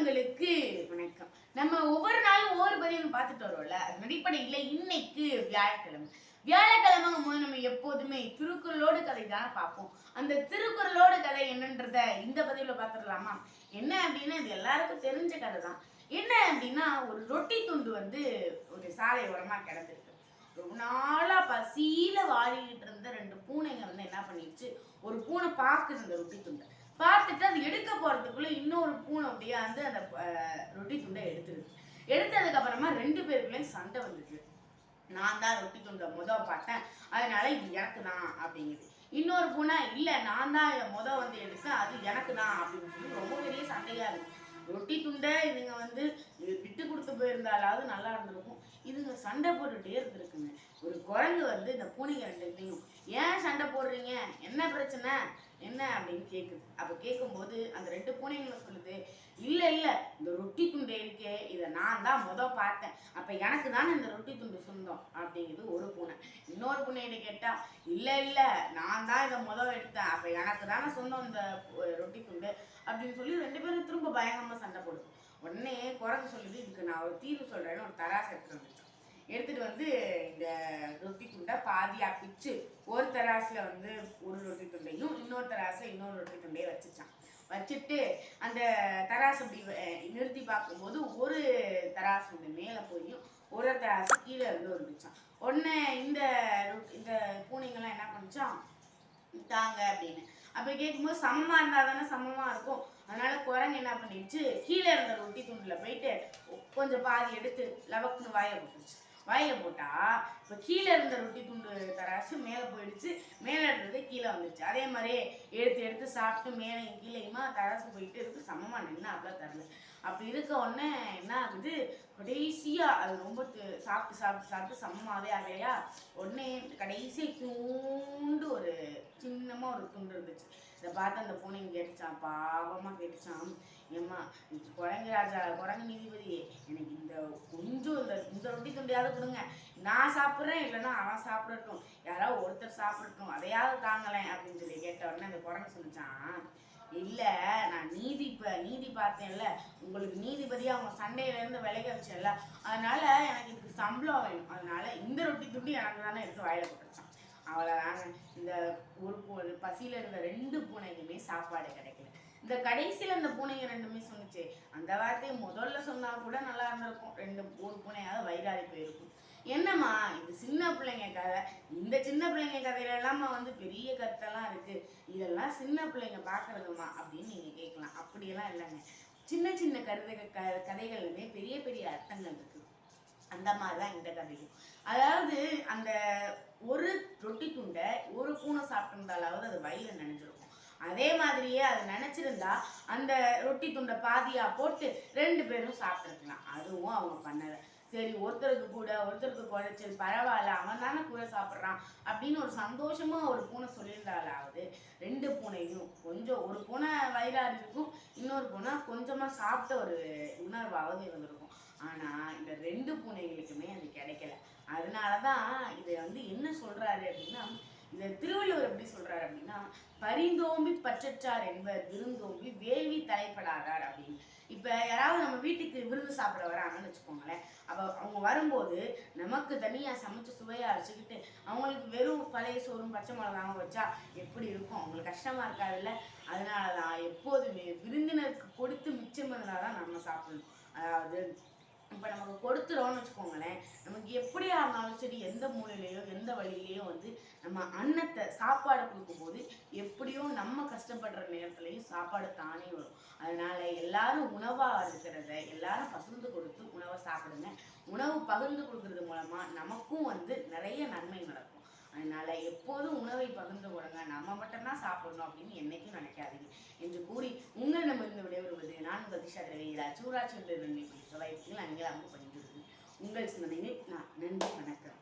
உள்ளங்களுக்கு வணக்கம். நம்ம ஒவ்வொரு நாளும் ஒவ்வொரு பதிவும் பார்த்துட்டு வரோம்ல. அது அடிப்படையில் இன்னைக்கு வியாழக்கிழமை. வியாழக்கிழமைங்கும் போது நம்ம எப்போதுமே திருக்குறளோடு கதை தானே பார்ப்போம். அந்த திருக்குறளோடு கதை என்னன்றத இந்த பதிவில் பார்த்துடலாமா? என்ன அப்படின்னா இது எல்லாருக்கும் தெரிஞ்ச கதை தான். என்ன அப்படின்னா ஒரு ரொட்டி துண்டு ஒரு சாலை ஓரமா கிடந்திருக்கு. ரொம்ப நாளா பசியில வாடிக்கிட்டு இருந்த ரெண்டு பூனைங்க என்ன பண்ணிடுச்சு, ஒரு பூனை பார்க்குது இந்த ரொட்டி துண்டை. பார்த்துட்டு அது எடுக்க போறதுக்குள்ள இன்னொரு பூனை அந்த ரொட்டி துண்டை எடுத்துருது. எடுத்ததுக்கு அப்புறமா ரெண்டு பேருக்குள்ளேயும் சண்டை வந்துச்சு. நான் தான் ரொட்டி துண்டை பார்த்தேன், அதனால இது எனக்கு தான் அப்படிங்குது. இன்னொரு பூனை இல்ல நான் தான் எடுத்தேன், அது எனக்கு தான் அப்படின்னு சொல்லி ரொம்ப பெரிய சண்டையா இருக்கு. ரொட்டி துண்டை இதுங்க விட்டு கொடுத்து போயிருந்தாலாவது நல்லா இருந்திருக்கும். இதுங்க சண்டை போட்டுட்டே இருந்திருக்குங்க. ஒரு குரங்கு இந்த பூனைங்க ரெண்டுத்தையும் ஏன் சண்டை போடுறீங்க, என்ன பிரச்சனை என்ன அப்படின்னு கேட்குது. அப்போ கேட்கும்போது அந்த ரெண்டு பூனைங்களும் சொல்லுது, இல்லை இந்த ரொட்டி துண்டை இருக்கே இதை நான் தான் பார்த்தேன், அப்போ எனக்கு தானே இந்த ரொட்டி துண்டு சொந்தம் அப்படிங்குது ஒரு பூனை. இன்னொரு பூனைகிட்ட கேட்டால் இல்லை நான் தான் இதை எடுத்தேன், அப்போ எனக்கு தானே சொந்தம் இந்த ரொட்டி துண்டு அப்படின்னு சொல்லி ரெண்டு பேரும் திரும்ப பயங்கரமாக சண்டை போடுது. உடனே குரங்கு சொல்லுது, இதுக்கு நான் ஒரு தீர்வு சொல்கிறேன்னு ஒரு தராசு எடுத்துட்டு இந்த ரொட்டி துண்டை பாதியா பிச்சு ஒரு தராசுல ஒரு ரொட்டி துண்டையும் இன்னொரு தராசுல இன்னொரு ரொட்டி துண்டையும் வச்சுட்டு அந்த தராசு அப்படி நிறுத்தி பார்க்கும்போது ஒரு தராசு மேலே போயும் ஒரு தராசு கீழே இருந்துச்சான். உடனே இந்த பூனைங்கெல்லாம் என்ன பண்ணிச்சான், தாங்க அப்படின்னு. அப்போ கேட்கும்போது சமமாக இருந்தால் தானே சமமாக இருக்கும். அதனால குரங்கு என்ன பண்ணிடுச்சு, கீழே இருந்த ரொட்டி துண்டில் போயிட்டு கொஞ்சம் பாதி எடுத்து லவக்குன்னு வாயை போட்டுருச்சு. வாயில போட்டா இப்போ கீழே இருந்த ரொட்டி துண்டு தராசு மேலே போயிடுச்சு, மேலே இருந்தது கீழே வந்துடுச்சு. அதே மாதிரியே எடுத்து சாப்பிட்டு மேலே கீழேயுமா தராசு போயிட்டு இருக்கு, சமமாக நின்று அவ்வளோ தரல. அப்படி இருக்க உடனே என்ன ஆகுது, கடைசியா அது ரொம்ப சாப்பிட்டு சமமாகவே ஆகலையா. உடனே கடைசி தூண்டு ஒரு சின்னமாக ஒரு துண்டு இருந்துச்சு. இதை பார்த்து அந்த பூனைங்க கேட்டுச்சான், பாவமாக கேட்டுச்சான், ஏம்மா குரங்கு நீதிபதி, எனக்கு கொஞ்சம் இந்த ரொட்டி துண்டையாவது கொடுங்க, நான் சாப்பிட்றேன், இல்லைன்னா அவன் சாப்பிடட்டும், யாராவது ஒருத்தர் சாப்பிடட்டும், அதையாவது தாங்கலேன் அப்படின்னு சொல்லி கேட்ட உடனே அந்த குரங்கு சொல்லிச்சான், இல்லை நான் நீதி பார்த்தேன்ல, உங்களுக்கு நீதிபதியாக அவங்க சண்டையிலேருந்து விலக வச்சேன்ல, அதனால எனக்கு இதுக்கு சம்பளம் வேணும், அதனால இந்த ரொட்டி துண்டு எனக்கு தானே எடுத்து வாயில போட்டுச்சான். அவ்வளோதாங்க. இந்த ஒரு பசியில் இருந்த ரெண்டு பூனைக்குமே சாப்பாடு கிடைக்கல. இந்த கடைசியில் இந்த பூனைங்க ரெண்டுமே சொன்னிச்சு, அந்த வார்த்தையை முதல்ல சொன்னால் கூட நல்லா இருந்திருக்கும், ஒரு பூனையாவது வயிறாடி போயிருக்கும். என்னம்மா இது சின்ன பிள்ளைங்க கதை, இந்த சின்ன பிள்ளைங்க கதையிலெல்லாம் பெரிய கருத்தெல்லாம் இருக்குது, இதெல்லாம் சின்ன பிள்ளைங்க பார்க்குறதுமா அப்படின்னு நீங்கள் கேட்கலாம். அப்படியெல்லாம் இல்லைங்க, சின்ன சின்ன கதைகள்லையுமே பெரிய பெரிய அர்த்தங்கள் இருக்குது. அந்த மாதிரி தான் இந்த கதையும். அதாவது அந்த ஒரு ரொட்டி துண்டை ஒரு பூனை சாப்பிட்டிருந்தாலாவது அது வயிறு நினைஞ்சிருக்கும். அதே மாதிரியே அது நினைச்சிருந்தா அந்த ரொட்டி துண்டை பாதியா போட்டு ரெண்டு பேரும் சாப்பிட்டுருக்கலாம். அதுவும் அவங்க பண்ணலை. சரி, ஒருத்தருக்கு குறைச்சல் பரவாயில்ல, அவன் தானே கூட சாப்பிட்றான் அப்படின்னு ஒரு சந்தோஷமா ஒரு பூனை சொல்லியிருந்தாலாவது ரெண்டு பூனையும் ஒரு பூனை வயிறாடி இருக்கும், இன்னொரு பூனை கொஞ்சமா சாப்பிட்ட ஒரு உணர்வாவது இருந்திருக்கும். ஆனா இந்த ரெண்டு பூனைகளுக்குமே அது கிடைக்கல. அதனாலதான் இதை என்ன சொல்றாரு அப்படின்னா, இந்த திருவள்ளுவர் எப்படி சொல்றாரு அப்படின்னா, பரிந்தோம்பி பற்றற்றார் என்பர் விருந்தோம்பி வேள்வி தலைப்படாதார் அப்படின்னு. இப்ப யாராவது நம்ம வீட்டுக்கு விருந்து சாப்பிட வராங்கன்னு வச்சுக்கோங்களேன், அப்ப அவங்க வரும்போது நமக்கு தனியா சமைச்சு சுவையா வச்சுக்கிட்டு அவங்களுக்கு வெறும் பழைய சோறும் பச்சை மிளகாவும் வச்சா எப்படி இருக்கும், அவங்களுக்கு கஷ்டமா இருக்காதுல்ல. அதனாலதான் எப்போதுமே விருந்தினருக்கு கொடுத்து மிச்சம் இருந்தாதான் நம்ம சாப்பிடணும். அதாவது இப்போ நமக்கு கொடுத்துறோம்னு வச்சுக்கோங்களேன், நமக்கு எப்படியா இருந்தாலும் சரி, எந்த மூலையிலையோ எந்த வழியிலையோ நம்ம அன்னத்தை சாப்பாடு கொடுக்கும்போது எப்படியோ நம்ம கஷ்டப்படுற நேரத்துலையும் சாப்பாடு தானே வரும். அதனால எல்லாரும் உணவாக இருக்கிறத எல்லாரும் பகிர்ந்து கொடுத்து உணவை சாப்பிடுங்க. உணவு பகிர்ந்து கொடுக்கறது மூலமா நமக்கும் நிறைய நன்மை நடக்கும். அதனால எப்போதும் உணவை பகிர்ந்து கொடுங்க, நம்ம மட்டும்தான் சாப்பிடணும் அப்படின்னு என்னைக்கும் நினைக்காதீங்க என்று கூறி உங்களிடமிருந்து விடைபெறுவது நான் கதிஷா திரவியரா சூராட்சி வாய்ப்புகள் அங்கே பகிர்ந்து உங்கள் சிந்தனையில் நான் நன்றி, வணக்கம்.